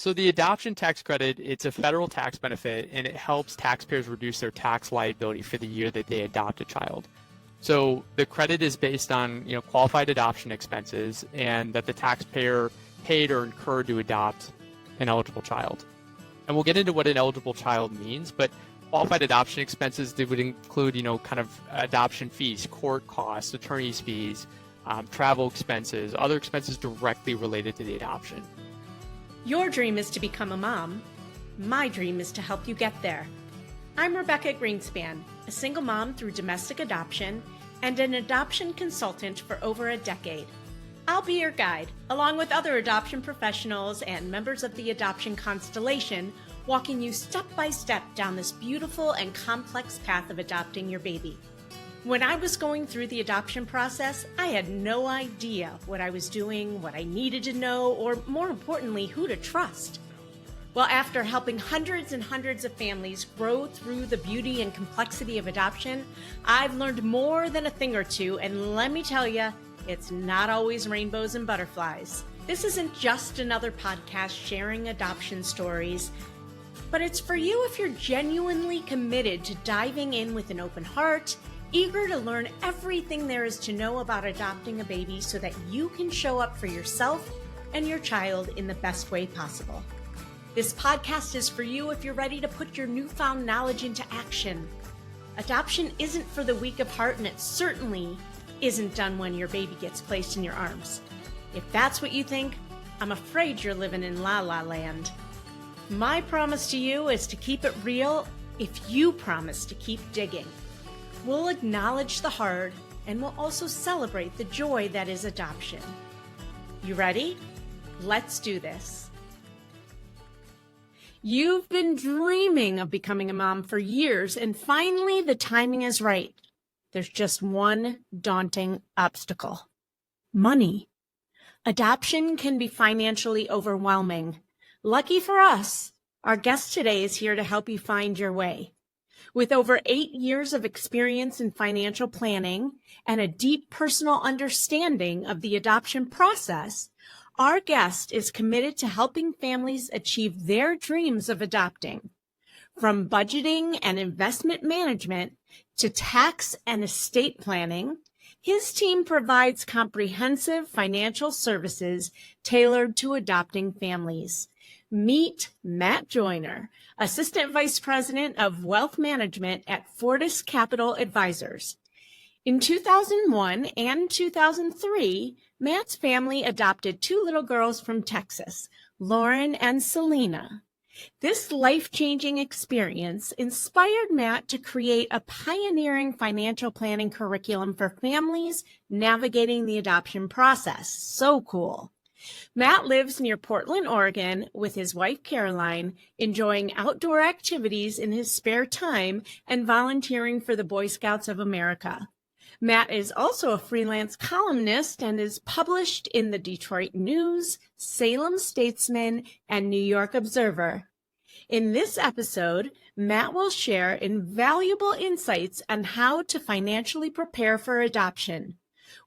So the adoption tax credit, it's a federal tax benefit, and it helps taxpayers reduce their tax liability for the year that they adopt a child. So the credit is based on, qualified adoption expenses and that the taxpayer paid or incurred to adopt an eligible child. And we'll get into what an eligible child means, but qualified adoption expenses, they would include, kind of adoption fees, court costs, attorney's fees, travel expenses, other expenses directly related to the adoption. Your dream is to become a mom. My dream is to help you get there. I'm Rebecca Greenspan, a single mom through domestic adoption and an adoption consultant for over a decade. I'll be your guide, along with other adoption professionals and members of the adoption constellation, walking you step by step down this beautiful and complex path of adopting your baby. When I was going through the adoption process, I had no idea what I was doing, what I needed to know, or more importantly, who to trust. Well, after helping hundreds and hundreds of families grow through the beauty and complexity of adoption, I've learned more than a thing or two, and let me tell you, it's not always rainbows and butterflies. This isn't just another podcast sharing adoption stories, but it's for you if you're genuinely committed to diving in with an open heart, eager to learn everything there is to know about adopting a baby so that you can show up for yourself and your child in the best way possible. This podcast is for you if you're ready to put your newfound knowledge into action. Adoption isn't for the weak of heart, and it certainly isn't done when your baby gets placed in your arms. If that's what you think, I'm afraid you're living in La La Land. My promise to you is to keep it real if you promise to keep digging. We'll acknowledge the hard, and we'll also celebrate the joy that is adoption. You ready? Let's do this. You've been dreaming of becoming a mom for years, and finally the timing is right. There's just one daunting obstacle: money. Adoption can be financially overwhelming. Lucky for us, our guest today is here to help you find your way. With over 8 years of experience in financial planning and a deep personal understanding of the adoption process, our guest is committed to helping families achieve their dreams of adopting. From budgeting and investment management to tax and estate planning, his team provides comprehensive financial services tailored to adopting families. Meet Matt Joyner, Assistant Vice President of Wealth Management at Fortis Capital Advisors. In 2001 and 2003, Matt's family adopted 2 little girls from Texas, Lauren and Selena. This life-changing experience inspired Matt to create a pioneering financial planning curriculum for families navigating the adoption process. So cool. Matt lives near Portland, Oregon, with his wife, Caroline, enjoying outdoor activities in his spare time and volunteering for the Boy Scouts of America. Matt is also a freelance columnist and is published in the Detroit News, Salem Statesman, and New York Observer. In this episode, Matt will share invaluable insights on how to financially prepare for adoption.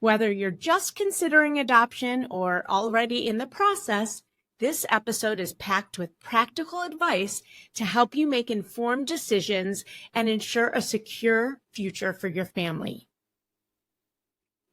Whether you're just considering adoption or already in the process, this episode is packed with practical advice to help you make informed decisions and ensure a secure future for your family.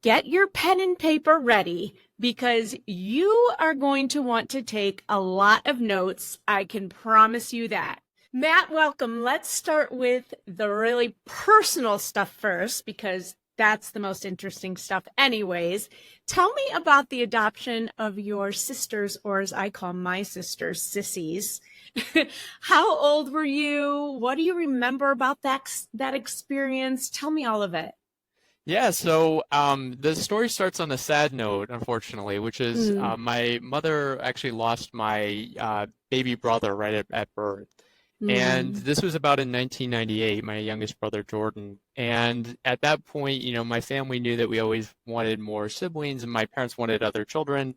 Get your pen and paper ready because you are going to want to take a lot of notes. I can promise you that. Matt, welcome. Let's start with the really personal stuff first because that's the most interesting stuff anyways. Tell me about the adoption of your sisters, or as I call my sisters, sissies. How old were you? What do you remember about that experience? Tell me all of it. Yeah, so the story starts on a sad note, unfortunately, which is my mother actually lost my baby brother right at birth. And this was about in 1998, my youngest brother, Jordan. And at that point, my family knew that we always wanted more siblings and my parents wanted other children.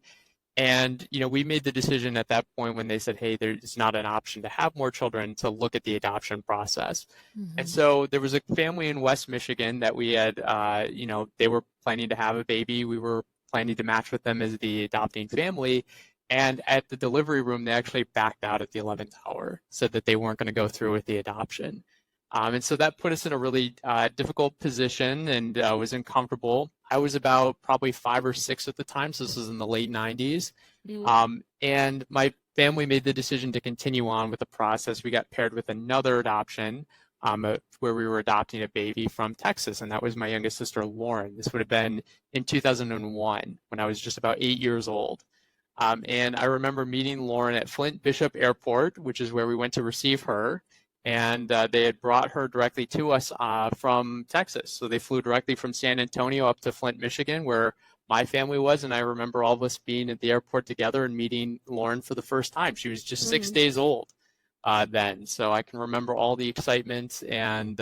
And, we made the decision at that point when they said, hey, there's not an option to have more children, to look at the adoption process. And so there was a family in West Michigan that we had, they were planning to have a baby. We were planning to match with them as the adopting family. And at the delivery room, they actually backed out at the 11th hour, said that they weren't going to go through with the adoption. And so that put us in a really difficult position and was uncomfortable. I was about probably 5 or 6 at the time, so this was in the late 90s. And my family made the decision to continue on with the process. We got paired with another adoption where we were adopting a baby from Texas, and that was my youngest sister, Lauren. This would have been in 2001 when I was just about 8 years old. And I remember meeting Lauren at Flint Bishop Airport, which is where we went to receive her. And they had brought her directly to us from Texas. So they flew directly from San Antonio up to Flint, Michigan, where my family was. And I remember all of us being at the airport together and meeting Lauren for the first time. She was just 6 days old then. So I can remember all the excitement and,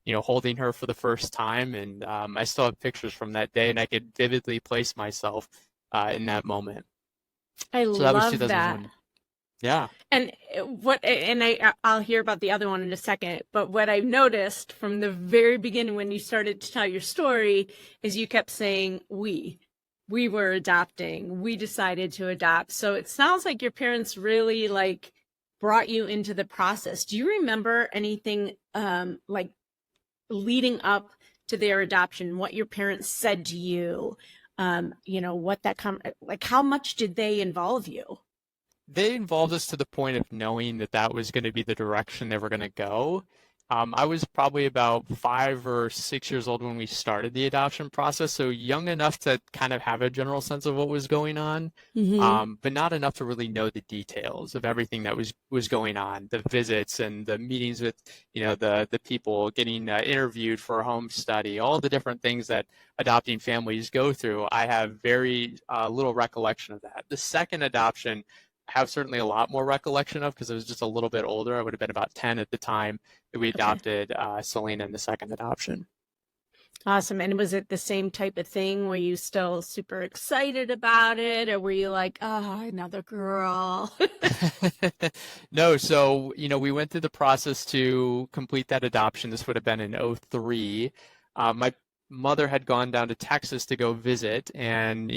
holding her for the first time. And I still have pictures from that day, and I could vividly place myself in that moment. So that was 2001. That. Yeah. And I'll hear about the other one in a second, but what I've noticed from the very beginning when you started to tell your story is you kept saying we were adopting, we decided to adopt. So it sounds like your parents really like brought you into the process. Do you remember anything like leading up to their adoption, what your parents said to you? How much did they involve you? They involved us to the point of knowing that that was going to be the direction they were going to go. I was probably about 5 or 6 years old when we started the adoption process, so young enough to kind of have a general sense of what was going on, but not enough to really know the details of everything that was going on, the visits and the meetings with, the people getting interviewed for a home study, all the different things that adopting families go through. I have very little recollection of that. The second adoption, have certainly a lot more recollection of because I was just a little bit older. I would have been about 10 at the time that we adopted Selena in the second adoption. Awesome. And was it the same type of thing? Were you still super excited about it, or were you like, oh, another girl? No. So, we went through the process to complete that adoption. This would have been in 2003. My mother had gone down to Texas to go visit and,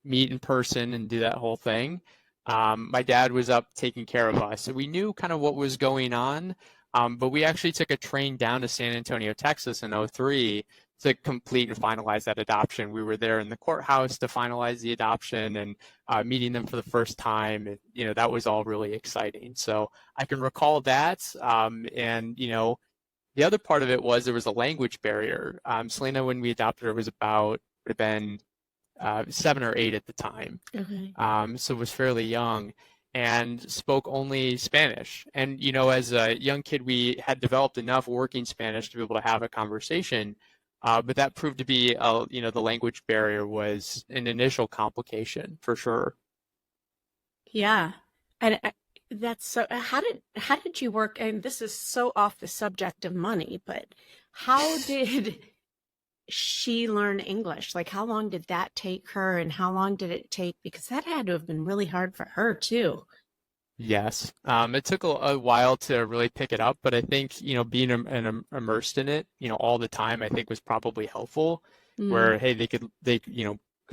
meet in person and do that whole thing. My dad was up taking care of us. So we knew kind of what was going on, but we actually took a train down to San Antonio, Texas in 2003 to complete and finalize that adoption. We were there in the courthouse to finalize the adoption and meeting them for the first time. And, that was all really exciting. So I can recall that. And, the other part of it was there was a language barrier. Selena, when we adopted her, would have been 7 or 8 at the time. Okay. So was fairly young and spoke only Spanish. And, as a young kid, we had developed enough working Spanish to be able to have a conversation. But that proved to be, the language barrier was an initial complication for sure. Yeah. And that's so, how did you work? And this is so off the subject of money, but how did she learn English? Like, how long did that take her, and how long did it take? Because that had to have been really hard for her too. Yes. It took a while to really pick it up, but I think, being immersed in it, all the time, I think was probably helpful where, hey, they could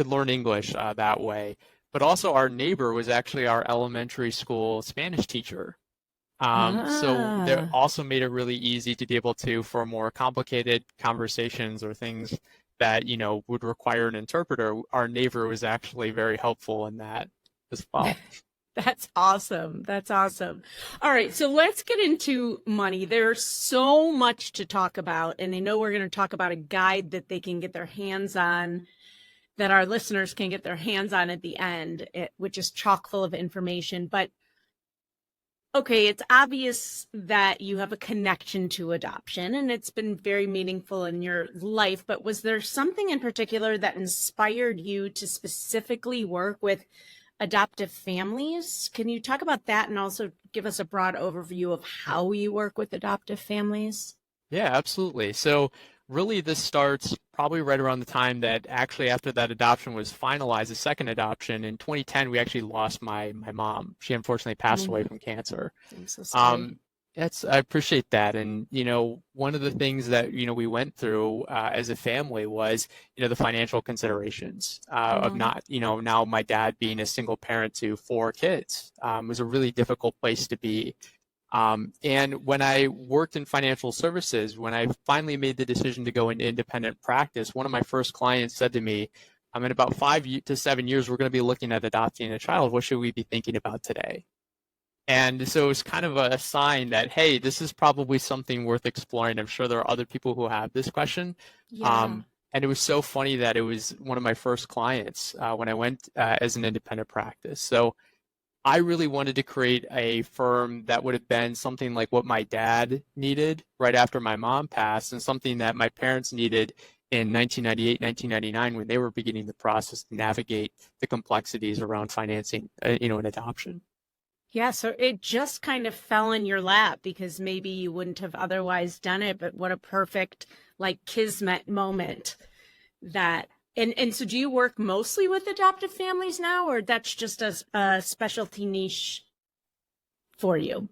learn English that way. But also our neighbor was actually our elementary school Spanish teacher. So that also made it really easy to be able to, for more complicated conversations or things that, would require an interpreter, our neighbor was actually very helpful in that as well. That's awesome. That's awesome. All right. So let's get into money. There's so much to talk about. And I know we're going to talk about a guide that they can get their hands on, that our listeners can get their hands on at the end, which is chock full of information. But okay, it's obvious that you have a connection to adoption and it's been very meaningful in your life, but was there something in particular that inspired you to specifically work with adoptive families? Can you talk about that and also give us a broad overview of how you work with adoptive families? Yeah, absolutely. So really this starts probably right around the time that actually after that adoption was finalized, the second adoption in 2010, we actually lost my mom. She unfortunately passed away from cancer. I'm so sorry. I appreciate that. And, one of the things that, we went through as a family was, the financial considerations of Mm. not, now my dad being a single parent to four kids was a really difficult place to be. And when I worked in financial services, when I finally made the decision to go into independent practice, one of my first clients said to me, in about 5 to 7 years, we're going to be looking at adopting a child. What should we be thinking about today? And so it's kind of a sign that, hey, this is probably something worth exploring. I'm sure there are other people who have this question. Yeah. And it was so funny that it was one of my first clients when I went as an independent practice. So I really wanted to create a firm that would have been something like what my dad needed right after my mom passed, and something that my parents needed in 1998, 1999, when they were beginning the process to navigate the complexities around financing, an adoption. Yeah, so it just kind of fell in your lap because maybe you wouldn't have otherwise done it, but what a perfect like kismet moment that and so do you work mostly with adoptive families now, or that's just a specialty niche for you?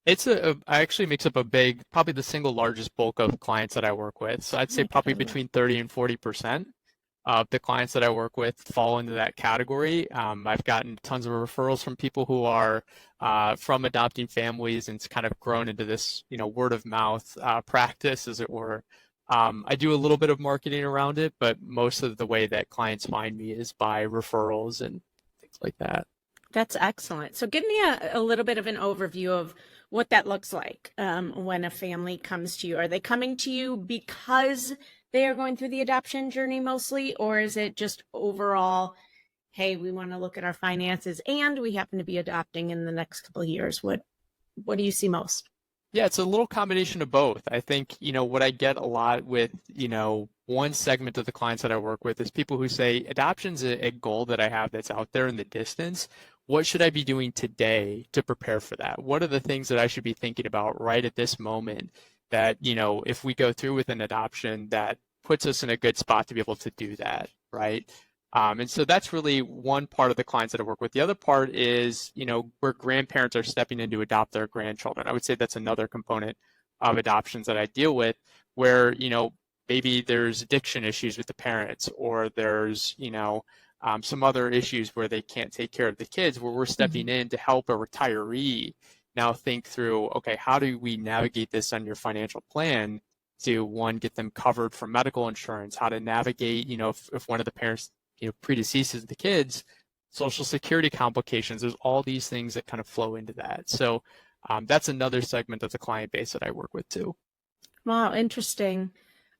I actually makes up a big, probably the single largest bulk of clients that I work with. So I'd Oh say my probably God. between 30 and 40% of the clients that I work with fall into that category. I've gotten tons of referrals from people who are from adopting families, and it's kind of grown into this, word of mouth practice, as it were. I do a little bit of marketing around it, but most of the way that clients find me is by referrals and things like that. That's excellent. So give me a little bit of an overview of what that looks like when a family comes to you. Are they coming to you because they are going through the adoption journey mostly, or is it just overall, hey, we want to look at our finances and we happen to be adopting in the next couple of years? What do you see most? Yeah, it's a little combination of both. I think, what I get a lot with, one segment of the clients that I work with is people who say, adoption's a goal that I have that's out there in the distance. What should I be doing today to prepare for that? What are the things that I should be thinking about right at this moment that, if we go through with an adoption, that puts us in a good spot to be able to do that, right? And so that's really one part of the clients that I work with. The other part is, where grandparents are stepping in to adopt their grandchildren. I would say that's another component of adoptions that I deal with, where, maybe there's addiction issues with the parents, or there's, some other issues where they can't take care of the kids, where we're stepping Mhm. in to help a retiree now think through, okay, how do we navigate this on your financial plan to, one, get them covered for medical insurance, how to navigate, if one of the parents predeceases the kids, social security complications. There's all these things that kind of flow into that. So that's another segment of the client base that I work with too. Wow, interesting.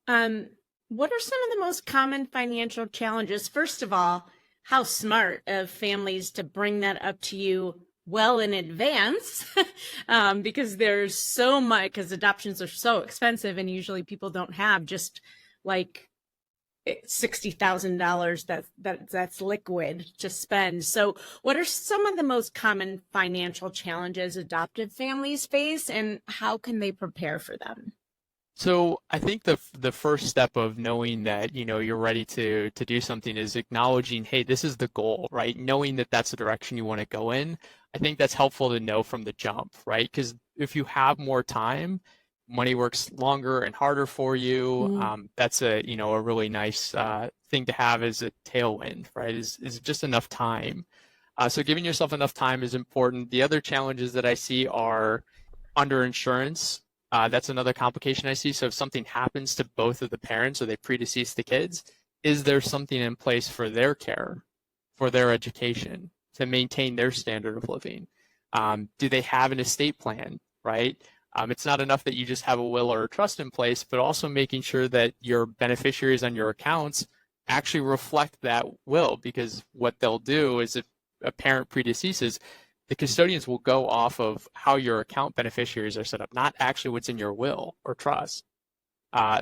Um, what are some of the most common financial challenges? First of all, how smart of families to bring that up to you well in advance, because there's so much, because adoptions are so expensive, and usually people don't have just like $60,000 that's liquid to spend. So, what are some of the most common financial challenges adoptive families face, and how can they prepare for them? So I think the first step of knowing that you're ready to do something is acknowledging, hey, this is the goal, right? Knowing that that's the direction you want to go in. I think that's helpful to know from the jump, right? Because if you have more time, money works longer and harder for you. Mm. That's a really nice thing to have as a tailwind, right? Is just enough time. So giving yourself enough time is important. The other challenges that I see are underinsurance. That's another complication I see. So if something happens to both of the parents or they predecease the kids, is there something in place for their care, for their education, to maintain their standard of living? Do they have an estate plan, right? It's not enough that you just have a will or a trust in place, but also making sure that your beneficiaries on your accounts actually reflect that will, because what they'll do is if a parent predeceases, the custodians will go off of how your account beneficiaries are set up, not actually what's in your will or trust.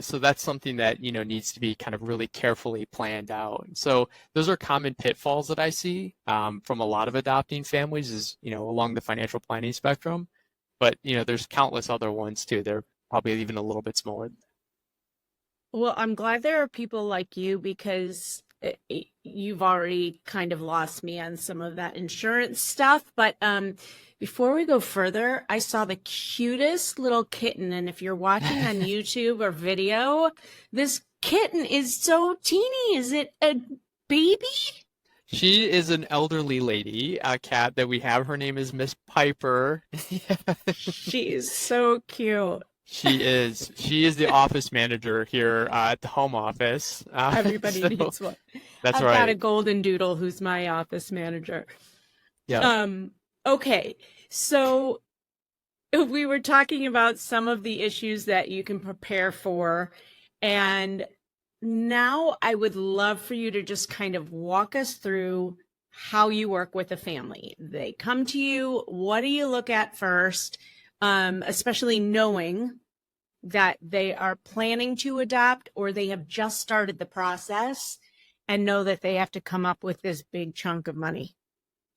So that's something that needs to be kind of really carefully planned out. So those are common pitfalls that I see from a lot of adopting families, is along the financial planning spectrum. But there's countless other ones too. They're probably even a little bit smaller. Well, I'm glad there are people like you because you've already kind of lost me on some of that insurance stuff. But Before we go further, I saw the cutest little kitten. And if you're watching on YouTube or video, this kitten is so teeny. Is it a baby? She is an elderly lady, a cat that we have. Her name is Miss Piper. She is so cute. She is. She is the office manager here at the home office. Everybody So needs one. that's I've got a right. golden doodle who's my office manager. Yeah. Okay. So we were talking about some of the issues that you can prepare for. And now I would love for you to just kind of walk us through how you work with a family. They come to you. What do you look at first? Especially knowing that they are planning to adopt or they have just started the process and know that they have to come up with this big chunk of money.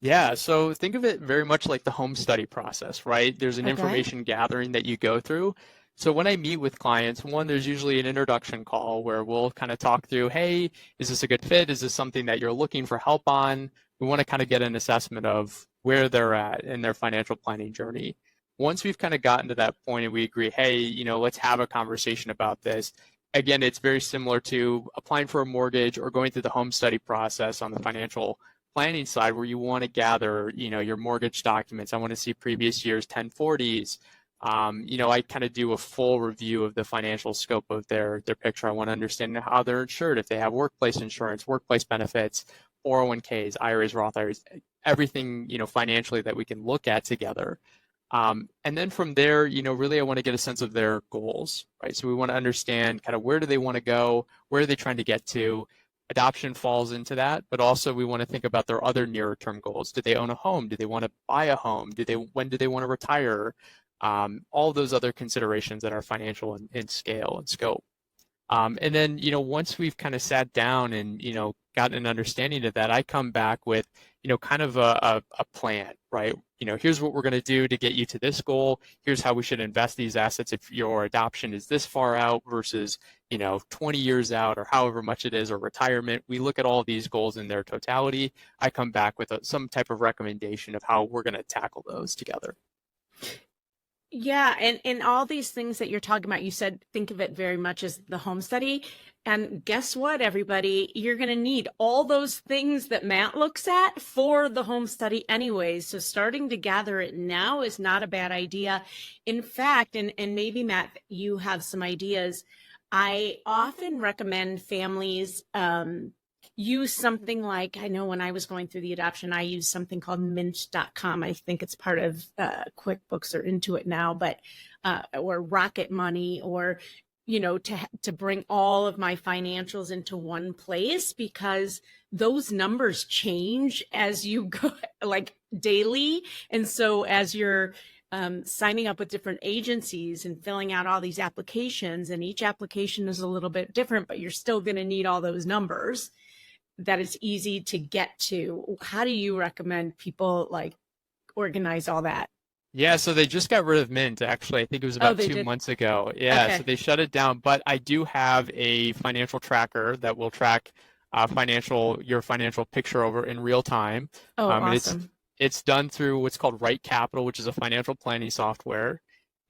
Yeah, so think of it very much like the home study process, right? There's an Okay. information gathering that you go through. So when I meet with clients, one, there's usually an introduction call where we'll kind of talk through, hey, is this a good fit? Is this something that you're looking for help on? We want to kind of get an assessment of where they're at in their financial planning journey. Once we've kind of gotten to that point and we agree, hey, let's have a conversation about this. Again, it's very similar to applying for a mortgage or going through the home study process on the financial planning side where you want to gather, your mortgage documents. I want to see previous years 1040s. I kind of do a full review of the financial scope of their picture. I want to understand how they're insured, if they have workplace insurance, workplace benefits, 401ks, IRAs, Roth IRAs, everything, financially that we can look at together. And then from there, really I want to get a sense of their goals, right? So we want to understand kind of where do they want to go? Where are they trying to get to? Adoption falls into that, but also we want to think about their other nearer term goals. Do they own a home? Do they want to buy a home? When do they want to retire? All those other considerations that are financial in scale and scope. And then, once we've kind of sat down and, gotten an understanding of that, I come back with, kind of a plan, right? Here's what we're going to do to get you to this goal. Here's how we should invest these assets if your adoption is this far out versus, 20 years out or however much it is, or retirement. We look at all these goals in their totality. I come back with some type of recommendation of how we're going to tackle those together. Yeah, and all these things that you're talking about, you said think of it very much as the home study. And guess what, everybody? You're going to need all those things that Matt looks at for the home study anyways. So starting to gather it now is not a bad idea. In fact, and maybe Matt, you have some ideas. I often recommend families use something like, I know when I was going through the adoption, I used something called mint.com. I think it's part of QuickBooks or Intuit now, but or Rocket Money, or to bring all of my financials into one place, because those numbers change as you go, like daily. And so as you're signing up with different agencies and filling out all these applications, and each application is a little bit different, but you're still going to need all those numbers, that it's easy to get to. How do you recommend people like organize all that? Yeah, so they just got rid of Mint, actually. I think it was Oh, about they two did. months ago. Yeah, so Okay. they shut it down. But I do have a financial tracker that will track your financial picture over in real time. Oh, And awesome. it's done through what's called Right Capital, which is a financial planning software.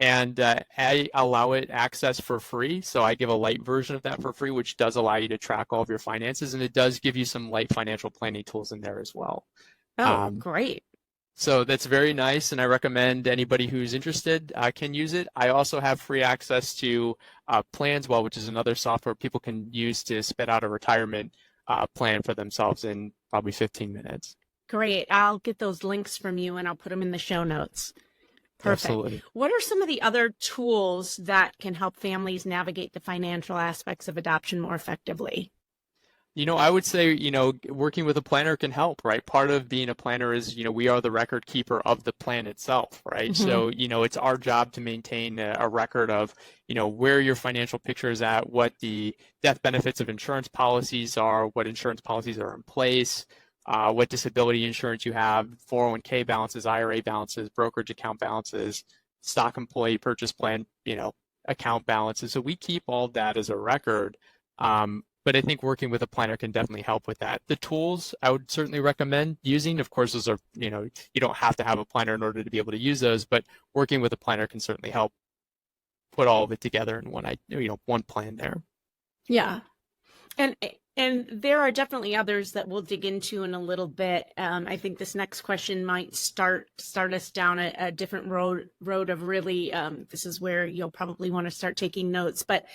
And I allow it access for free. So I give a light version of that for free, which does allow you to track all of your finances. And it does give you some light financial planning tools in there as well. Oh, Um, great. so that's very nice, and I recommend anybody who's interested can use it. I also have free access to Planswell, which is another software people can use to spit out a retirement plan for themselves in probably 15 minutes. Great. I'll get those links from you and I'll put them in the show notes. Perfect. Absolutely. What are some of the other tools that can help families navigate the financial aspects of adoption more effectively? I would say, working with a planner can help, right? Part of being a planner is, we are the record keeper of the plan itself, right? Hmm. So, it's our job to maintain a record of, where your financial picture is at, what the death benefits of insurance policies are, what insurance policies are in place, what disability insurance you have, 401k balances, IRA balances, brokerage account balances, stock employee purchase plan, account balances. So we keep all that as a record. but I think working with a planner can definitely help with that. The tools I would certainly recommend using, of course, those are, you don't have to have a planner in order to be able to use those, but working with a planner can certainly help put all of it together in one plan there. Yeah. And there are definitely others that we'll dig into in a little bit. I think this next question might start us down a different road of really, this is where you'll probably want to start taking notes. But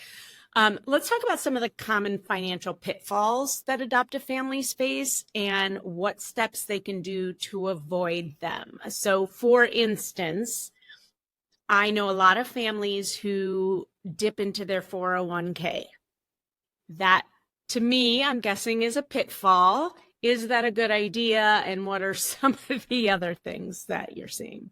let's talk about some of the common financial pitfalls that adoptive families face and what steps they can do to avoid them. So, for instance, I know a lot of families who dip into their 401k. That, to me, I'm guessing is a pitfall. Is that a good idea? And what are some of the other things that you're seeing?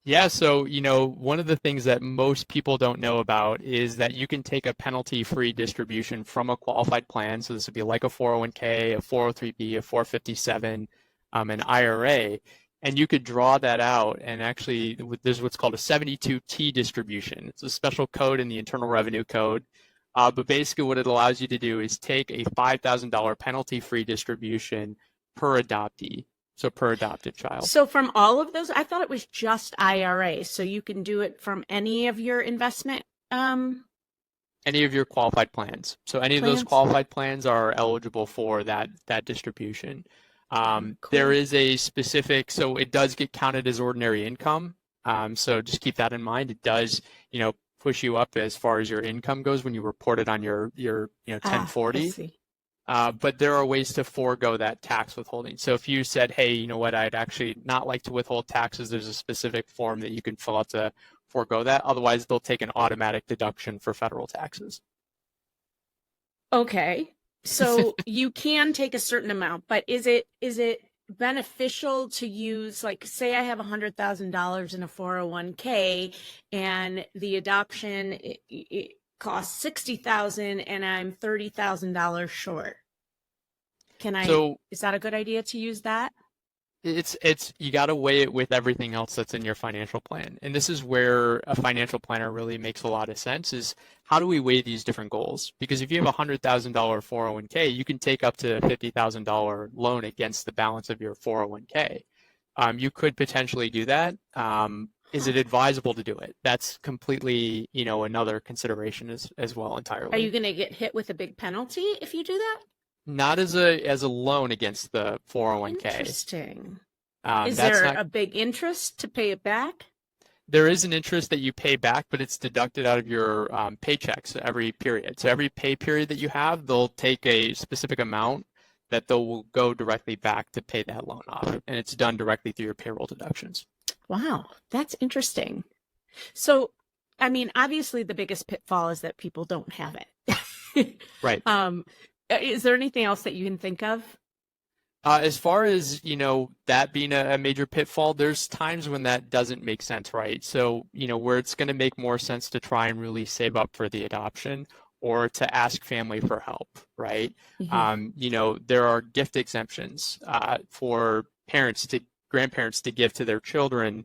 Yeah, so, one of the things that most people don't know about is that you can take a penalty-free distribution from a qualified plan. So this would be like a 401k, a 403b, a 457, an IRA, and you could draw that out. And actually, there's what's called a 72T distribution. It's a special code in the Internal Revenue Code. But basically what it allows you to do is take a $5,000 penalty-free distribution per adoptee, so per adopted child. So from all of those, I thought it was just IRA. So you can do it from any of your investment any of your qualified plans. So any of those qualified plans are eligible for that distribution. Cool. There is a specific, so it does get counted as ordinary income. So just keep that in mind. It does, push you up as far as your income goes when you report it on your 1040. But there are ways to forego that tax withholding. So if you said, hey, you know what, I'd actually not like to withhold taxes, there's a specific form that you can fill out to forego that. Otherwise, they'll take an automatic deduction for federal taxes. Okay. So you can take a certain amount, but is it beneficial to use, like, say I have $100,000 in a 401k and the adoption it costs $60,000 and I'm $30,000 short? Is that a good idea to use that? It's you got to weigh it with everything else that's in your financial plan. And this is where a financial planner really makes a lot of sense, is how do we weigh these different goals? Because if you have a $100,000 401k, you can take up to a $50,000 loan against the balance of your 401k. You could potentially do that. Is it advisable to do it? That's completely, another consideration as well entirely. Are you going to get hit with a big penalty if you do that? Not as a loan against the 401k. Interesting. Is there a big interest to pay it back? There is an interest that you pay back, but it's deducted out of your paychecks every period. So every pay period that you have, they'll take a specific amount that will go directly back to pay that loan off. And it's done directly through your payroll deductions. Wow, that's interesting. So, I mean, obviously the biggest pitfall is that people don't have it. Right. Is there anything else that you can think of? As far as, that being a major pitfall, there's times when that doesn't make sense, right? So, where it's going to make more sense to try and really save up for the adoption or to ask family for help, right? Mm-hmm. There are gift exemptions for grandparents to give to their children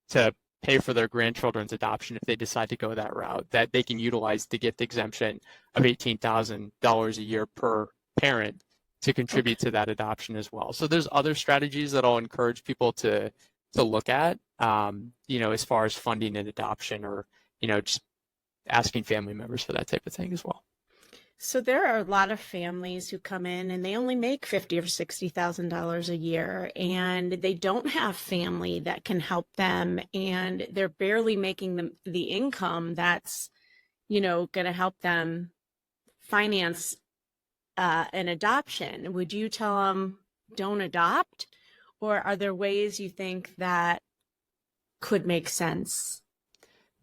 to pay for their grandchildren's adoption if they decide to go that route, that they can utilize the gift exemption of $18,000 a year per parent to contribute to that adoption as well. So there's other strategies that I'll encourage people to look at, as far as funding an adoption or, just asking family members for that type of thing as well. So there are a lot of families who come in and they only make $50,000 or $60,000 a year, and they don't have family that can help them, and they're barely making the income that's, going to help them finance an adoption. Would you tell them don't adopt, or are there ways you think that could make sense?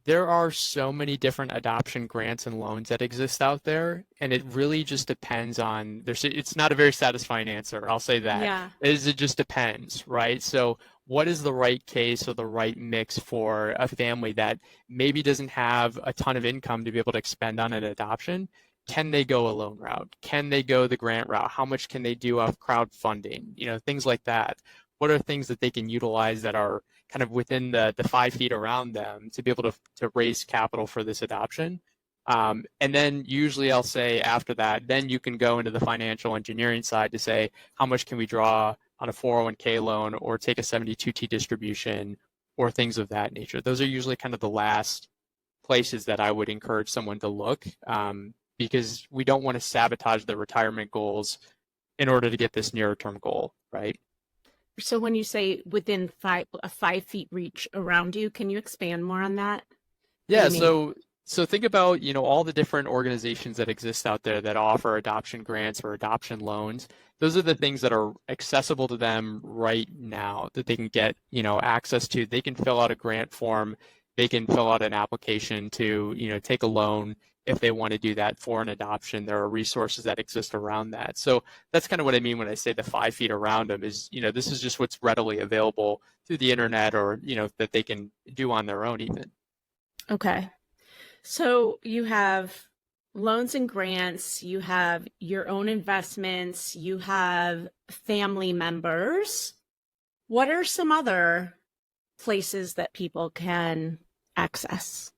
There are so many different adoption grants and loans that exist out there, and it really just depends on, it's not a very satisfying answer, I'll say that. Yeah. It just depends, right? So what is the right case or the right mix for a family that maybe doesn't have a ton of income to be able to expend on an adoption? Can they go a loan route? Can they go the grant route? How much can they do off crowdfunding? Things like that. What are things that they can utilize that are kind of within the 5 feet around them to be able to raise capital for this adoption? And then usually I'll say after that, then you can go into the financial engineering side to say, how much can we draw on a 401k loan or take a 72T distribution or things of that nature. Those are usually kind of the last places that I would encourage someone to look, because we don't want to sabotage the retirement goals in order to get this nearer term goal, right? So when you say within 5 feet reach around you, can you expand more on that? Yeah, so think about, all the different organizations that exist out there that offer adoption grants or adoption loans. Those are the things that are accessible to them right now that they can get, access to. They can fill out a grant form. They can fill out an application to, take a loan if they want to do that for an adoption. There are resources that exist around that. So that's kind of what I mean when I say the 5 feet around them is, this is just what's readily available through the internet or, that they can do on their own even. Okay. So you have loans and grants, you have your own investments, you have family members. What are some other places that people can access?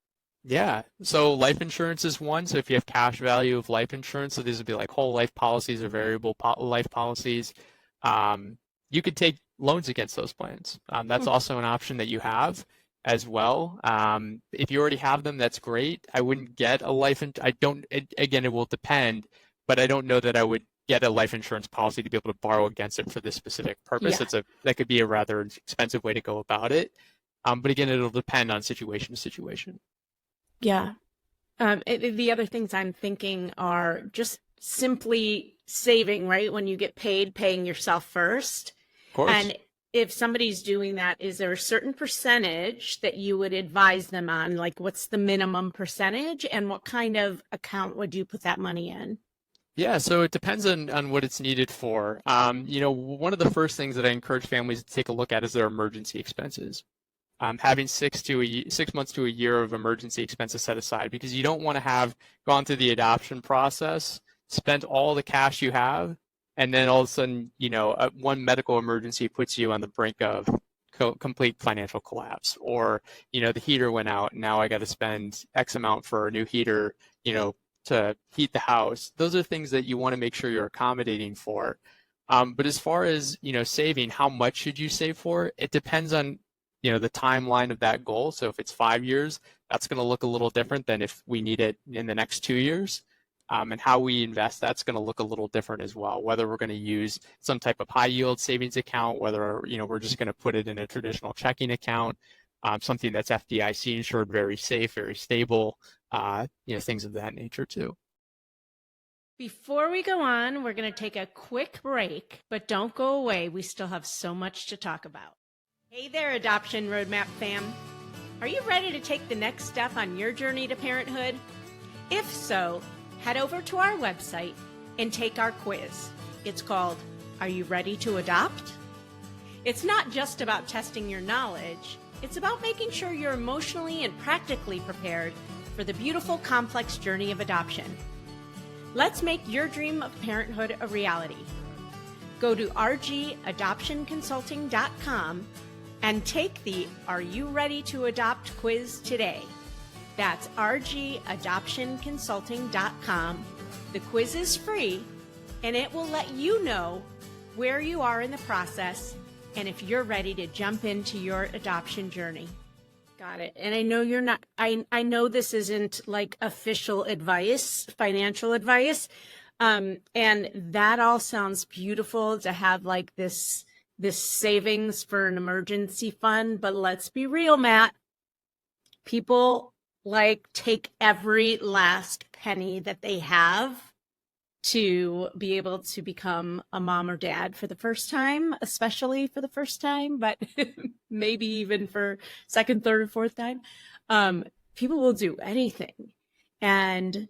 Yeah. So life insurance is one. So if you have cash value of life insurance, so these would be like whole life policies or variable life policies, you could take loans against those plans. That's also an option that you have as well. If you already have them, that's great. I wouldn't get a again, it will depend, but I don't know that I would get a life insurance policy to be able to borrow against it for this specific purpose. Yeah. That could be a rather expensive way to go about it. But again, it'll depend on situation to situation. Yeah. The other things I'm thinking are just simply saving, right? When you get paid, paying yourself first. Of course. And if somebody's doing that, is there a certain percentage that you would advise them on? Like, what's the minimum percentage and what kind of account would you put that money in? Yeah, so it depends on what it's needed for. One of the first things that I encourage families to take a look at is their emergency expenses. Having 6 months to a year of emergency expenses set aside, because you don't want to have gone through the adoption process, spent all the cash you have, and then all of a sudden, one medical emergency puts you on the brink of complete financial collapse, or, the heater went out and now I got to spend X amount for a new heater, to heat the house. Those are things that you want to make sure you're accommodating for. But as far as, saving, how much should you save for? It depends on, the timeline of that goal. So if it's 5 years, that's going to look a little different than if we need it in the next 2 years. And how we invest, that's going to look a little different as well. Whether we're going to use some type of high yield savings account, whether, we're just going to put it in a traditional checking account, something that's FDIC insured, very safe, very stable, things of that nature too. Before we go on, we're going to take a quick break, but don't go away. We still have so much to talk about. Hey there, Adoption Roadmap fam. Are you ready to take the next step on your journey to parenthood? If so, head over to our website and take our quiz. It's called, Are You Ready to Adopt? It's not just about testing your knowledge. It's about making sure you're emotionally and practically prepared for the beautiful, complex journey of adoption. Let's make your dream of parenthood a reality. Go to rgadoptionconsulting.com and take the Are You Ready to Adopt quiz today. That's rgadoptionconsulting.com. The quiz is free, and it will let you know where you are in the process and if you're ready to jump into your adoption journey. Got it. And I know you're not, I know this isn't like official advice, financial advice. And that all sounds beautiful to have like this savings for an emergency fund. But let's be real, Matt. People like take every last penny that they have to be able to become a mom or dad for the first time, especially for the first time, but maybe even for second, third, or fourth time. People will do anything. And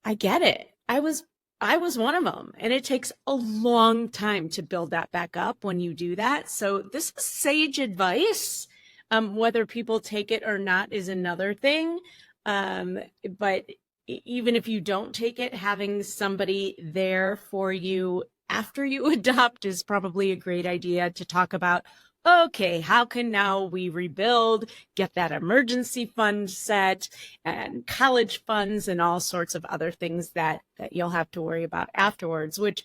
I get it. I was one of them, and it takes a long time to build that back up when you do that. So this is sage advice. Whether people take it or not is another thing. But even if you don't take it, having somebody there for you after you adopt is probably a great idea to talk about okay, how can now we rebuild, get that emergency fund set and college funds and all sorts of other things that you'll have to worry about afterwards, which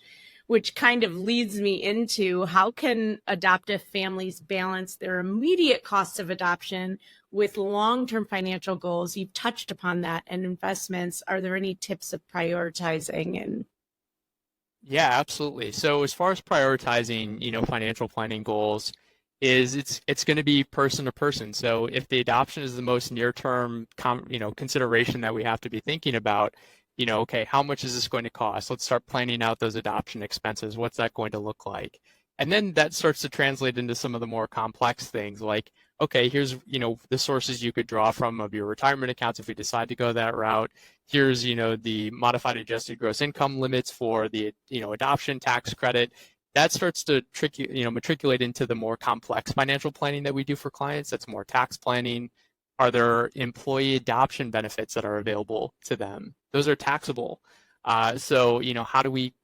kind of leads me into how can adoptive families balance their immediate costs of adoption with long-term financial goals? You've touched upon that, and investments. Are there any tips of prioritizing? And Yeah, absolutely. So as far as prioritizing, financial planning goals, it's going to be person to person. So if the adoption is the most near-term, consideration that we have to be thinking about, okay, how much is this going to cost? Let's start planning out those adoption expenses. What's that going to look like? And then that starts to translate into some of the more complex things like, okay, here's, the sources you could draw from of your retirement accounts if we decide to go that route. Here's, the modified adjusted gross income limits for the, adoption tax credit. That starts to matriculate into the more complex financial planning that we do for clients. That's more tax planning. Are there employee adoption benefits that are available to them? Those are taxable. So, how do we,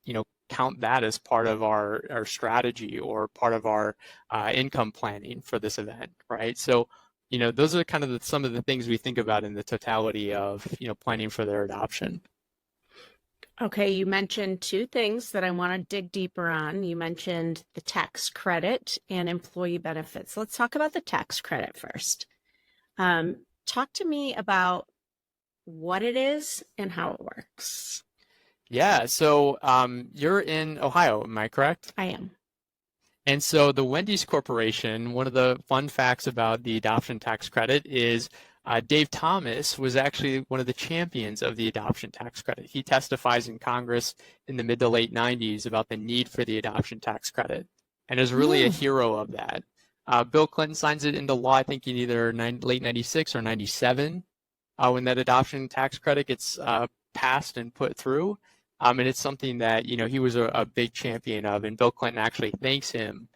count that as part of our strategy or part of our income planning for this event, right? So, those are kind of some of the things we think about in the totality of, planning for their adoption. okay, you mentioned two things that I want to dig deeper on. You mentioned the tax credit and employee benefits. Let's talk about the tax credit first. Talk to me about what it is and how it works. Yeah, so you're in Ohio, am I correct? I am. And so the Wendy's Corporation, one of the fun facts about the adoption tax credit is Dave Thomas was actually one of the champions of the adoption tax credit. He testifies in Congress in the mid to late 90s about the need for the adoption tax credit and is really a hero of that. Bill Clinton signs it into law, I think in either late 96 or 97 when that adoption tax credit gets passed and put through. And it's something that, he was a big champion of, and Bill Clinton actually thanks him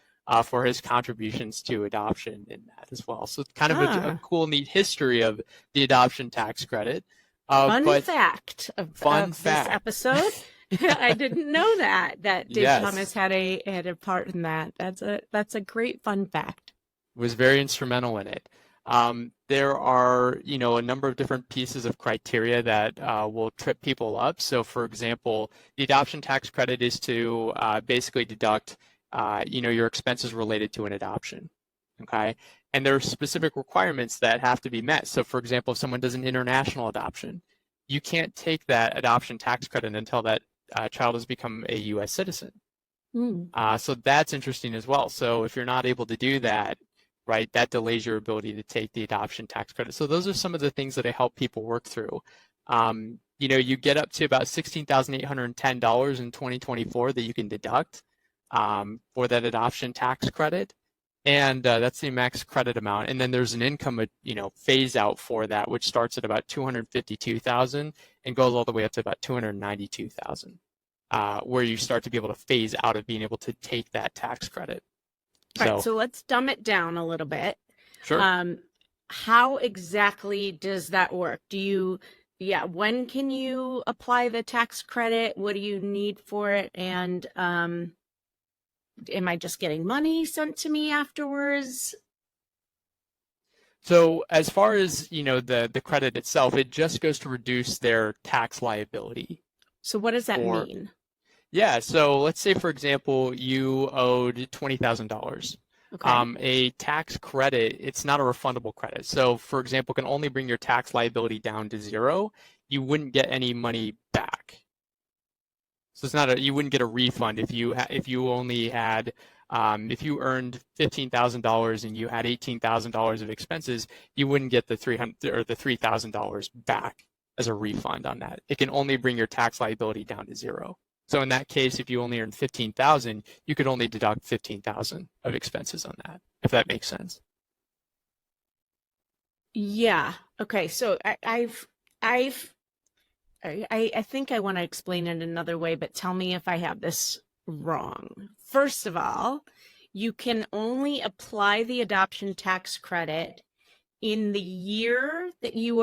for his contributions to adoption in that as well. So it's kind of a cool, neat history of the adoption tax credit. Fun fact of fact. This episode. I didn't know that Dave Thomas had a part in that. That's a great fun fact. Was very instrumental in it. There are, a number of different pieces of criteria that will trip people up. So, for example, the adoption tax credit is to basically deduct, your expenses related to an adoption. Okay, and there are specific requirements that have to be met. So, for example, if someone does an international adoption, you can't take that adoption tax credit until that child has become a U.S. citizen. So that's interesting as well. So if you're not able to do that, right, that delays your ability to take the adoption tax credit. So those are some of the things that I help people work through. You get up to about $16,810 in 2024 that you can deduct for that adoption tax credit. And that's the max credit amount. And then there's an income, phase out for that, which starts at about $252,000 and goes all the way up to about $292,000, where you start to be able to phase out of being able to take that tax credit. All right, so let's dumb it down a little bit. Sure. How exactly does that work? When can you apply the tax credit? What do you need for it? And am I just getting money sent to me afterwards? So as far as, the credit itself, it just goes to reduce their tax liability. So what does that mean? Yeah, so let's say, for example, you owed $20,000. Okay. A tax credit, it's not a refundable credit. So, for example, can only bring your tax liability down to zero. You wouldn't get any money back. So you wouldn't get a refund if you only had if you earned $15,000 and you had $18,000 of expenses, you wouldn't get the $3,000 back as a refund on that. It can only bring your tax liability down to zero. So in that case, if you only earned $15,000, you could only deduct $15,000 of expenses on that, if that makes sense. Yeah. Okay. So I think I want to explain it another way, but tell me if I have this wrong. First of all, you can only apply the adoption tax credit in the year that you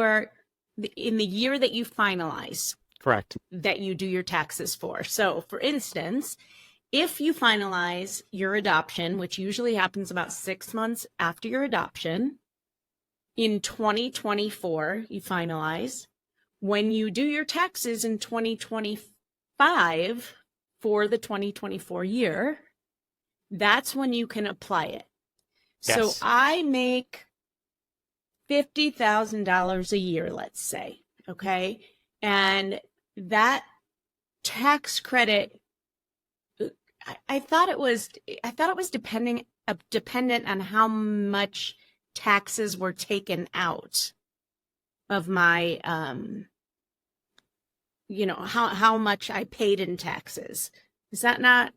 finalize. Correct. That you do your taxes for. So, for instance, If you finalize your adoption, which usually happens about 6 months after your adoption, in 2024, you finalize. When you do your taxes in 2025 for the 2024 year, that's when you can apply it. Yes. So I make $50,000 a year, let's say, okay? And that tax credit, I thought it was dependent on how much taxes were taken out of my how much I paid in taxes. Is that not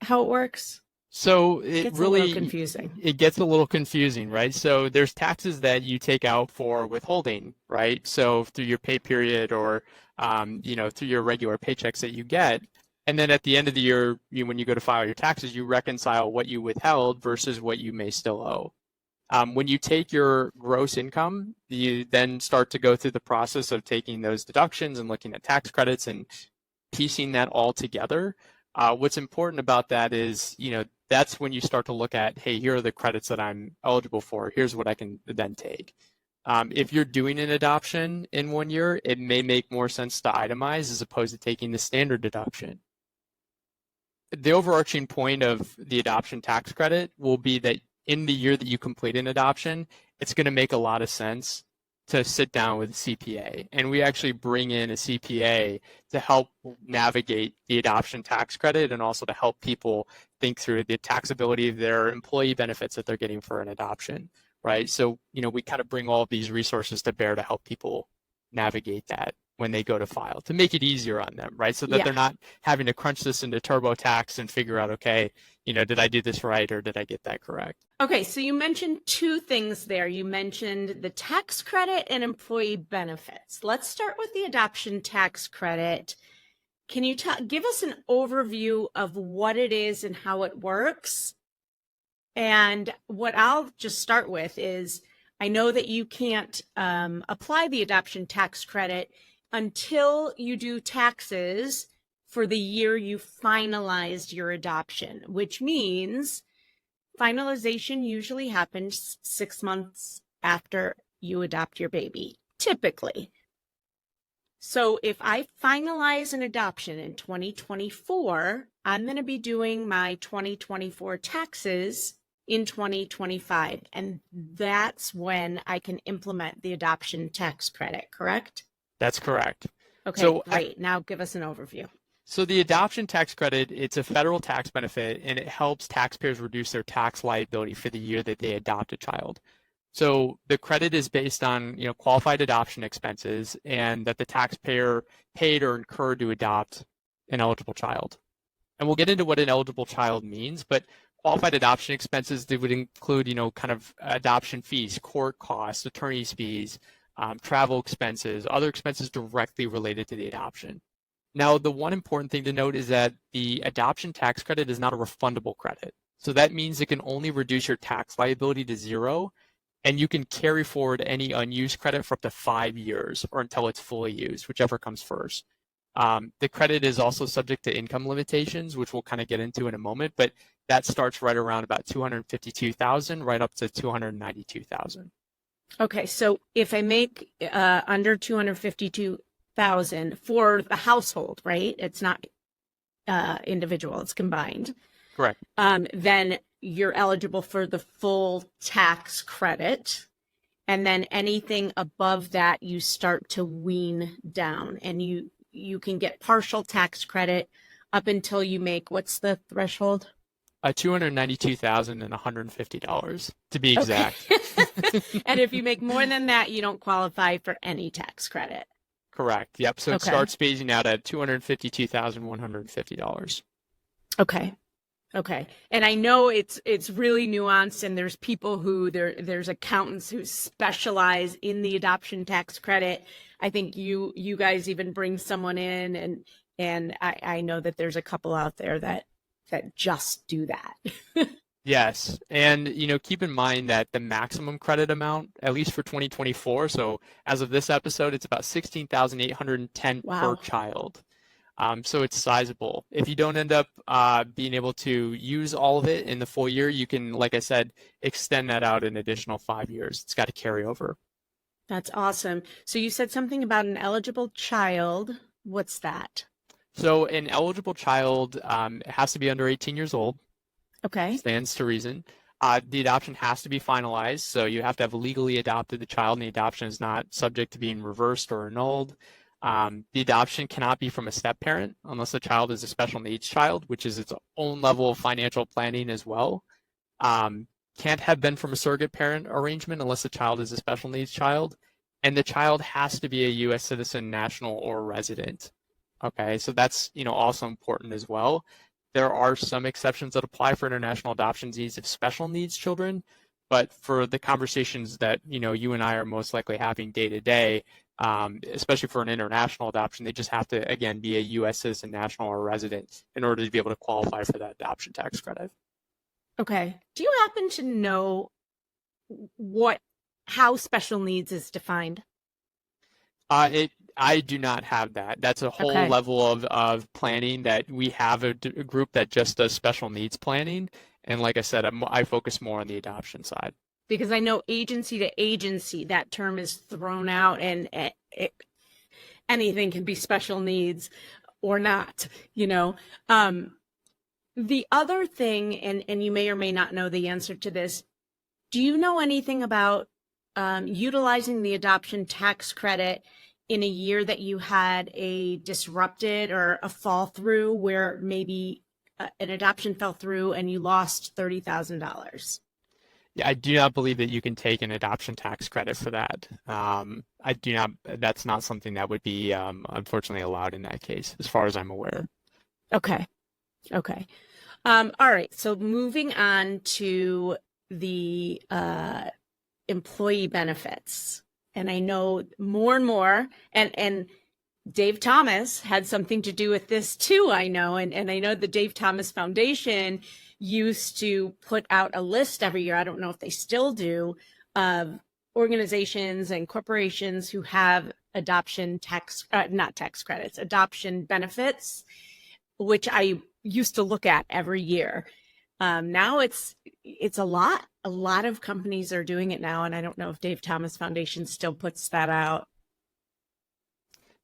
how it works? So Gets a little confusing. It gets a little confusing, right? So there's taxes that you take out for withholding, right? So through your pay period or through your regular paychecks that you get. And then at the end of the year, when you go to file your taxes, you reconcile what you withheld versus what you may still owe. When you take your gross income, you then start to go through the process of taking those deductions and looking at tax credits and piecing that all together. What's important about that is, that's when you start to look at, hey, here are the credits that I'm eligible for. Here's what I can then take. If you're doing an adoption in 1 year, it may make more sense to itemize as opposed to taking the standard deduction. The overarching point of the adoption tax credit will be that in the year that you complete an adoption, it's going to make a lot of sense to sit down with a CPA. And we actually bring in a CPA to help navigate the adoption tax credit and also to help people think through the taxability of their employee benefits that they're getting for an adoption, right? So, we kind of bring all of these resources to bear to help people navigate that when they go to file, to make it easier on them, right? So that they're not having to crunch this into TurboTax and figure out, okay, did I do this right or did I get that correct? Okay, so you mentioned two things there. You mentioned the tax credit and employee benefits. Let's start with the adoption tax credit. Can you give us an overview of what it is and how it works? And what I'll just start with is, I know that you can't apply the adoption tax credit until you do taxes for the year you finalized your adoption, which means finalization usually happens 6 months after you adopt your baby, typically. So if I finalize an adoption in 2024, I'm going to be doing my 2024 taxes in 2025. And that's when I can implement the adoption tax credit, correct? That's correct. Okay, so great. Now give us an overview. So the adoption tax credit, it's a federal tax benefit, and it helps taxpayers reduce their tax liability for the year that they adopt a child. So the credit is based on qualified adoption expenses and that the taxpayer paid or incurred to adopt an eligible child. And we'll get into what an eligible child means, but qualified adoption expenses, they would include, kind of adoption fees, court costs, attorney's fees, travel expenses, other expenses directly related to the adoption. Now, the one important thing to note is that the adoption tax credit is not a refundable credit. So that means it can only reduce your tax liability to zero, and you can carry forward any unused credit for up to 5 years or until it's fully used, whichever comes first. The credit is also subject to income limitations, which we'll kind of get into in a moment, but that starts right around about $252,000 right up to $292,000. Okay, so if I make under $252,000 for the household, right? It's not individual; it's combined. Correct. Then you're eligible for the full tax credit, and then anything above that you start to wean down, and you can get partial tax credit up until you make, what's the threshold? $292,150 to be exact. Okay. And if you make more than that, you don't qualify for any tax credit. Correct. Yep. So it starts phasing out at $252,150. Okay. Okay. And I know it's really nuanced, and there's people who there's accountants who specialize in the adoption tax credit. I think you guys even bring someone in, and I know that there's a couple out there that just do that. Yes. And, keep in mind that the maximum credit amount, at least for 2024, so as of this episode, it's about $16,810 per child. So it's sizable. If you don't end up being able to use all of it in the full year, you can, like I said, extend that out an additional 5 years. It's got to carry over. That's awesome. So you said something about an eligible child. What's that? So an eligible child has to be under 18 years old. Okay. Stands to reason. The adoption has to be finalized, so you have to have legally adopted the child, and the adoption is not subject to being reversed or annulled. The adoption cannot be from a step parent unless the child is a special needs child, which is its own level of financial planning as well. Can't have been from a surrogate parent arrangement unless the child is a special needs child, and the child has to be a U.S. citizen, national, or resident. Okay, so that's also important as well. There are some exceptions that apply for international adoption needs of special needs children, but for the conversations that you and I are most likely having day to day, especially for an international adoption, they just have to, again, be a U.S. citizen, national, or resident in order to be able to qualify for that adoption tax credit. Okay. Do you happen to know how special needs is defined? I do not have that. That's a whole Okay. level of planning that we have a group that just does special needs planning. And like I said, I focus more on the adoption side. Because I know agency to agency, that term is thrown out, and anything can be special needs or not, The other thing, and you may or may not know the answer to this, do you know anything about utilizing the adoption tax credit in a year that you had a disrupted or a fall through where maybe an adoption fell through and you lost $30,000? Yeah, I do not believe that you can take an adoption tax credit for that. I do not. That's not something that would be unfortunately allowed in that case, as far as I'm aware. Okay. Okay. All right. So moving on to the employee benefits. And I know more and more, and Dave Thomas had something to do with this too, I know. And I know the Dave Thomas Foundation used to put out a list every year, I don't know if they still do, of organizations and corporations who have adoption not tax credits, adoption benefits, which I used to look at every year. Now it's a lot. A lot of companies are doing it now, and I don't know if Dave Thomas Foundation still puts that out.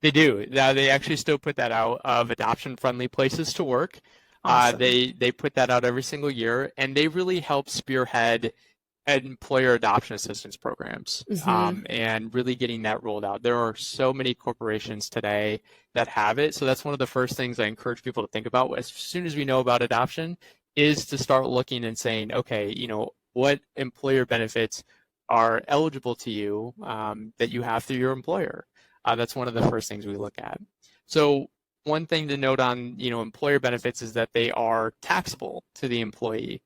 They do. They actually still put that out of adoption-friendly places to work. Awesome. They put that out every single year, and they really help spearhead employer adoption assistance programs and really getting that rolled out. There are so many corporations today that have it, so that's one of the first things I encourage people to think about as soon as we know about adoption, is to start looking and saying, okay, what employer benefits are eligible to you that you have through your employer. That's one of the first things we look at. So one thing to note on employer benefits is that they are taxable to the employee.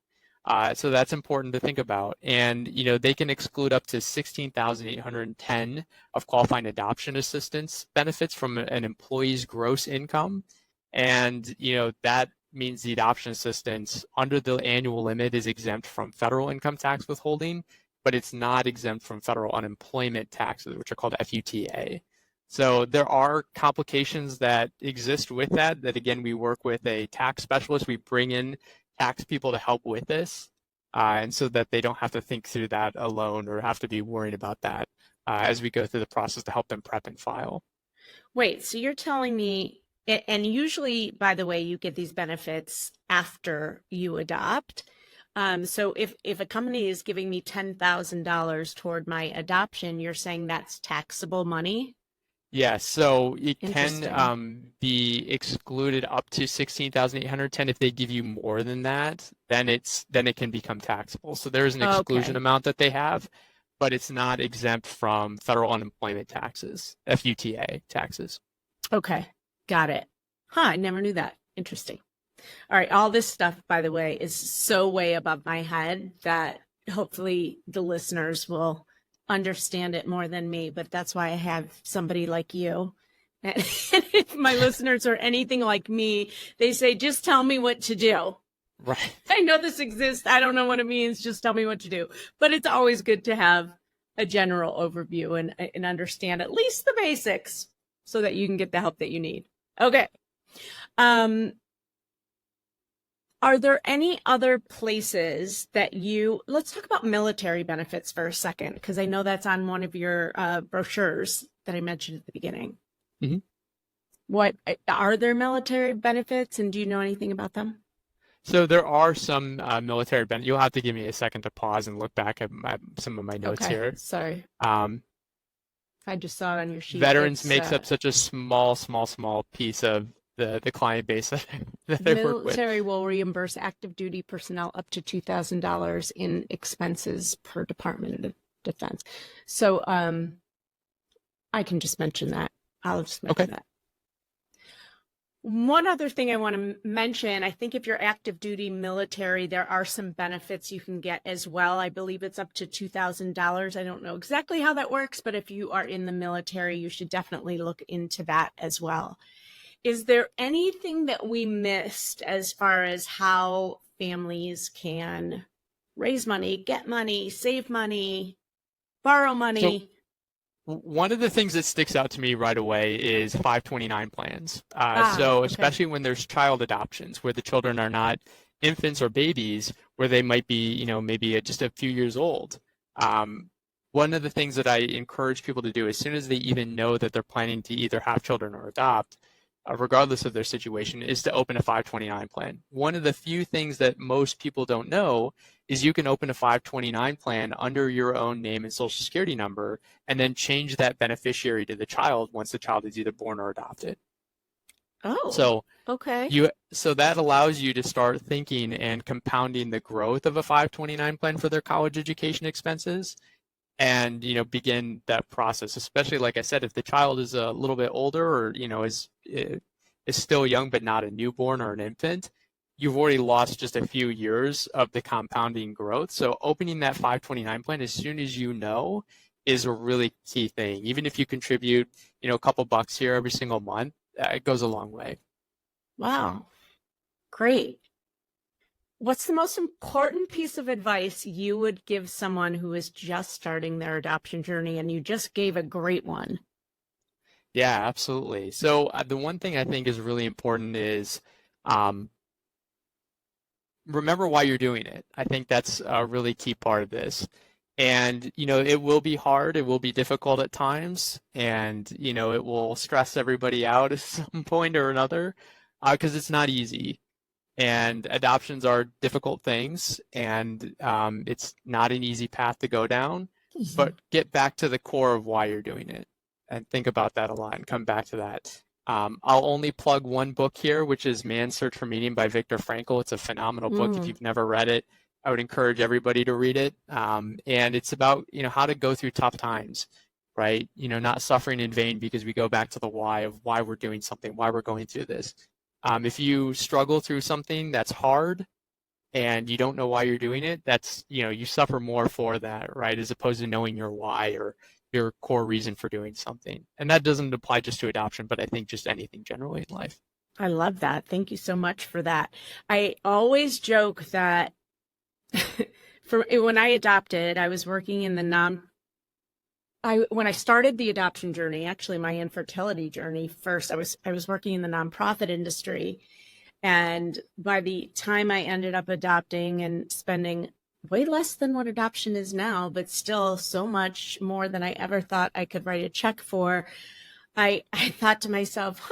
So that's important to think about. And they can exclude up to $16,810 of qualifying adoption assistance benefits from an employee's gross income. And that means the adoption assistance under the annual limit is exempt from federal income tax withholding, but it's not exempt from federal unemployment taxes, which are called FUTA. So there are complications that exist with that again, we work with a tax specialist. We bring in tax people to help with this, and so that they don't have to think through that alone or have to be worried about that as we go through the process to help them prep and file. Wait, so you're telling me, and usually, by the way, you get these benefits after you adopt. So if a company is giving me $10,000 toward my adoption, you're saying that's taxable money? Yes, so it can be excluded up to $16,810. If they give you more than that, then it can become taxable. So there is an exclusion amount that they have, but it's not exempt from federal unemployment taxes, FUTA taxes. Okay, got it. I never knew that. Interesting. All right, all this stuff, by the way, is so way above my head that hopefully the listeners will understand it more than me, but that's why I have somebody like you. And if my listeners are anything like me, they say, just tell me what to do. Right. I know this exists. I don't know what it means. Just tell me what to do. But it's always good to have a general overview and understand at least the basics so that you can get the help that you need. Okay. Are there any other places that let's talk about military benefits for a second, because I know that's on one of your brochures that I mentioned at the beginning. Mm-hmm. What are there military benefits, and do you know anything about them? So there are some military benefits. You'll have to give me a second to pause and look back at some of my notes Okay, here. sorry. Um, I just saw it on your sheet. Veterans makes up such a small piece of the client base that I work with. Military will reimburse active duty personnel up to $2,000 in expenses per Department of Defense. So I can just mention that. I'll just mention that. One other thing I want to mention, I think if you're active duty military, there are some benefits you can get as well. I believe it's up to $2,000. I don't know exactly how that works, but if you are in the military, you should definitely look into that as well. Is there anything that we missed as far as how families can raise money, get money, save money, borrow money? One of the things that sticks out to me right away is 529 plans. Especially when there's child adoptions, where the children are not infants or babies, where they might be, maybe just a few years old. One of the things that I encourage people to do as soon as they even know that they're planning to either have children or adopt, regardless of their situation, is to open a 529 plan. One of the few things that most people don't know is you can open a 529 plan under your own name and social security number, and then change that beneficiary to the child once the child is either born or adopted. Oh, so okay. So that allows you to start thinking and compounding the growth of a 529 plan for their college education expenses, and begin that process. Especially, like I said, if the child is a little bit older, or is still young but not a newborn or an infant, you've already lost just a few years of the compounding growth. So opening that 529 plan as soon as is a really key thing. Even if you contribute a couple bucks here every single month, it goes a long way. Wow, great. What's the most important piece of advice you would give someone who is just starting their adoption journey? And you just gave a great one. Yeah, absolutely. So the one thing I think is really important is remember why you're doing it. I think that's a really key part of this. And, it will be hard. It will be difficult at times. And, it will stress everybody out at some point or another, because it's not easy. And adoptions are difficult things, and it's not an easy path to go down, but get back to the core of why you're doing it and think about that a lot and come back to that. I'll only plug one book here, which is Man's Search for Meaning by Viktor Frankl. It's a phenomenal book. If you've never read it, I would encourage everybody to read it. And it's about, how to go through tough times, right? Not suffering in vain, because we go back to the why of why we're doing something, why we're going through this. If you struggle through something that's hard and you don't know why you're doing it, that's, you suffer more for that, right? As opposed to knowing your why or your core reason for doing something. And that doesn't apply just to adoption, but I think just anything generally in life. I love that. Thank you so much for that. I always joke that when I adopted, I was working in when I started the adoption journey, actually my infertility journey first, I was working in the nonprofit industry. And by the time I ended up adopting and spending way less than what adoption is now, but still so much more than I ever thought I could write a check for, I thought to myself,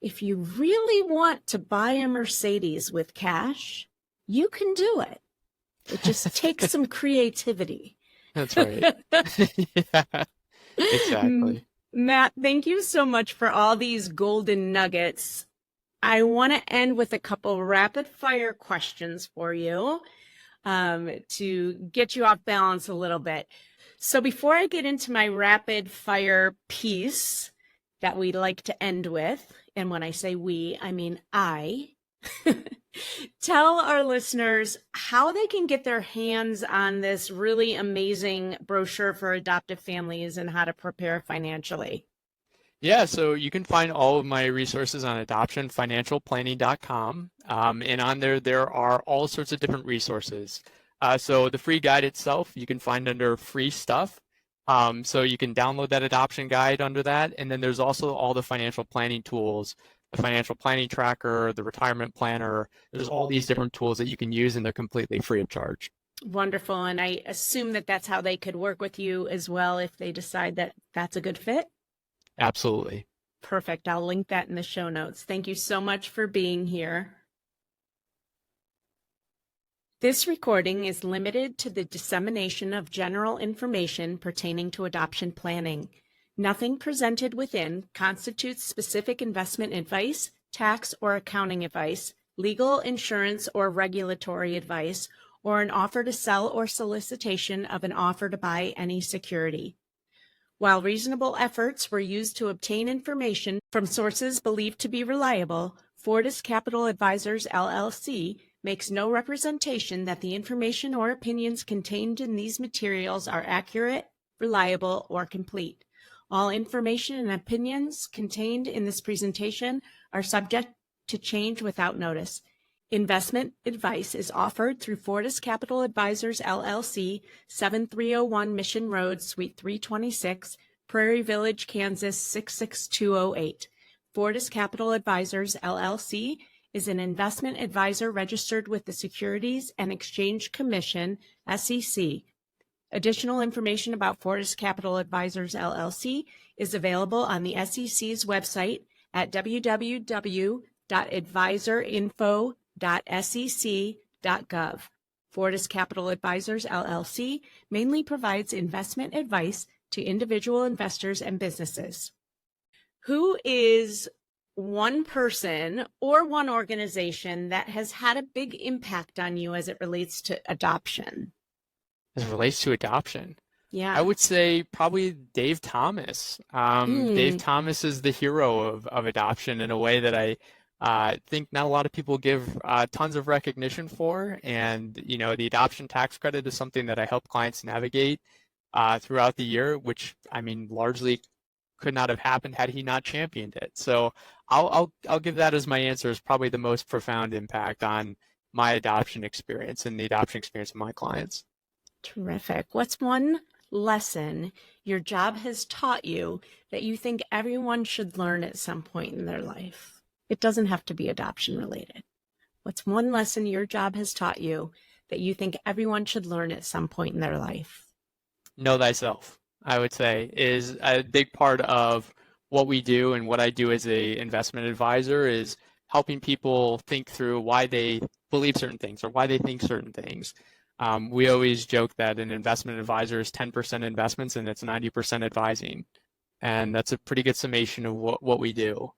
if you really want to buy a Mercedes with cash, you can do it. It just takes some creativity. That's right. Yeah, exactly. Matt, thank you so much for all these golden nuggets. I want to end with a couple rapid fire questions for you to get you off balance a little bit. So before I get into my rapid fire piece that we like to end with, and when I say we, I mean I, tell our listeners how they can get their hands on this really amazing brochure for adoptive families and how to prepare financially. Yeah, so you can find all of my resources on adoptionfinancialplanning.com. And on there are all sorts of different resources. So the free guide itself, you can find under free stuff. So you can download that adoption guide under that. And then there's also all the financial planning tools the financial planning tracker, the retirement planner. There's all these different tools that you can use, and they're completely free of charge. Wonderful. And I assume that that's how they could work with you as well if they decide that that's a good fit. Absolutely. Perfect. I'll link that in the show notes. Thank you so much for being here. This recording is limited to the dissemination of general information pertaining to adoption planning. Nothing presented within constitutes specific investment advice, tax or accounting advice, legal, insurance, or regulatory advice, or an offer to sell or solicitation of an offer to buy any security. While reasonable efforts were used to obtain information from sources believed to be reliable, Fortis Capital Advisors, LLC makes no representation that the information or opinions contained in these materials are accurate, reliable, or complete. All information and opinions contained in this presentation are subject to change without notice. Investment advice is offered through Fortis Capital Advisors, LLC, 7301 Mission Road, Suite 326, Prairie Village, Kansas, 66208. Fortis Capital Advisors, LLC is an investment advisor registered with the Securities and Exchange Commission, SEC. Additional information about Fortis Capital Advisors, LLC is available on the SEC's website at www.advisorinfo.sec.gov. Fortis Capital Advisors, LLC mainly provides investment advice to individual investors and businesses. Who is one person or one organization that has had a big impact on you as it relates to adoption? As it relates to adoption, Yeah. I would say probably Dave Thomas. Dave Thomas is the hero of adoption in a way that I think not a lot of people give tons of recognition for. And, the adoption tax credit is something that I help clients navigate throughout the year, which, largely could not have happened had he not championed it. So I'll give that as my answer as probably the most profound impact on my adoption experience and the adoption experience of my clients. Terrific. What's one lesson your job has taught you that you think everyone should learn at some point in their life? It doesn't have to be adoption related. What's one lesson your job has taught you that you think everyone should learn at some point in their life? Know thyself, I would say, is a big part of what we do, and what I do as a investment advisor is helping people think through why they believe certain things or why they think certain things. We always joke that an investment advisor is 10% investments and it's 90% advising. And that's a pretty good summation of what we do.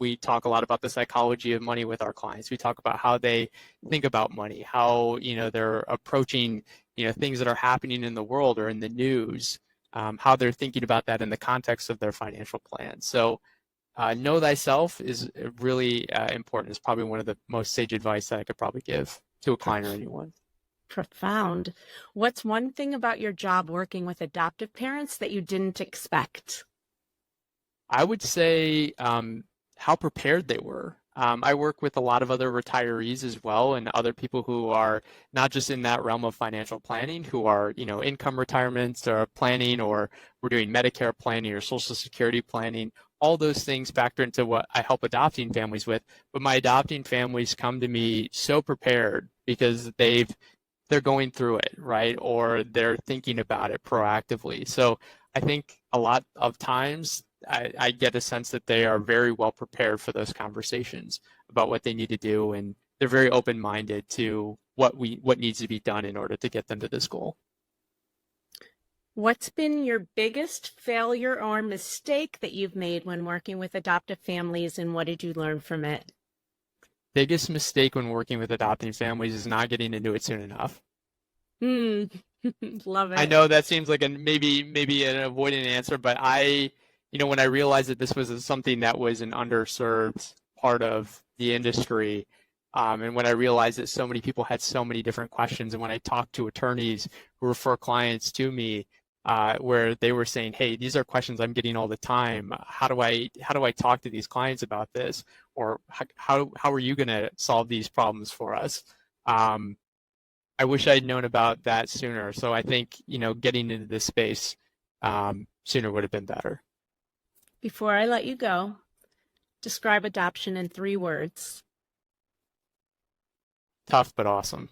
We talk a lot about the psychology of money with our clients. We talk about how they think about money, how they're approaching things that are happening in the world or in the news, how they're thinking about that in the context of their financial plan. So know thyself is really important. It's probably one of the most sage advice that I could probably give to a client or anyone. Profound. What's one thing about your job working with adoptive parents that you didn't expect? I would say how prepared they were. I work with a lot of other retirees as well, and other people who are not just in that realm of financial planning, who are, income retirements or planning, or we're doing Medicare planning or Social Security planning. All those things factor into what I help adopting families with. But my adopting families come to me so prepared because they're going through it, right? Or they're thinking about it proactively. So I think a lot of times I get a sense that they are very well prepared for those conversations about what they need to do, and they're very open-minded to what needs to be done in order to get them to this goal. What's been your biggest failure or mistake that you've made when working with adoptive families, and what did you learn from it? Biggest mistake when working with adopting families is not getting into it soon enough. Love it. I know that seems like maybe an avoidant answer, but when I realized that this was something that was an underserved part of the industry, and when I realized that so many people had so many different questions, and when I talked to attorneys who refer clients to me, where they were saying, "Hey, these are questions I'm getting all the time. How do I talk to these clients about this? Or how are you going to solve these problems for us?" I wish I'd known about that sooner. So I think getting into this space sooner would have been better. Before I let you go, Describe adoption in 3 words. Tough, but awesome.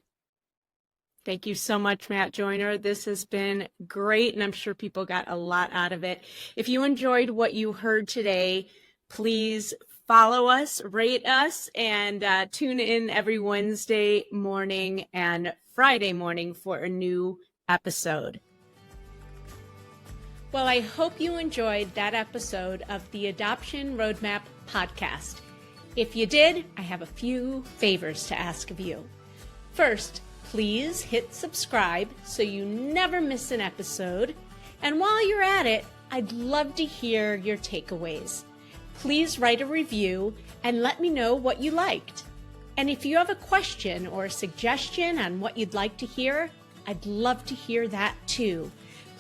Thank you so much, Matt Joyner. This has been great, and I'm sure people got a lot out of it. If you enjoyed what you heard today, please follow us, rate us, and tune in every Wednesday morning and Friday morning for a new episode. Well, I hope you enjoyed that episode of the Adoption Roadmap podcast. If you did, I have a few favors to ask of you. First, please hit subscribe so you never miss an episode. And while you're at it, I'd love to hear your takeaways. Please write a review and let me know what you liked. And if you have a question or a suggestion on what you'd like to hear, I'd love to hear that too.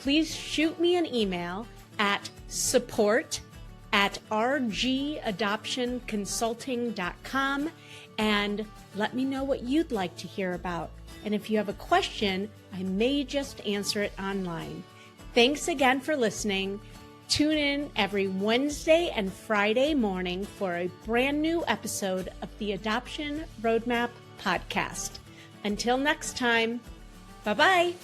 Please shoot me an email at support@rgadoptionconsulting.com and let me know what you'd like to hear about. And if you have a question, I may just answer it online. Thanks again for listening. Tune in every Wednesday and Friday morning for a brand new episode of the Adoption Roadmap podcast. Until next time, bye-bye.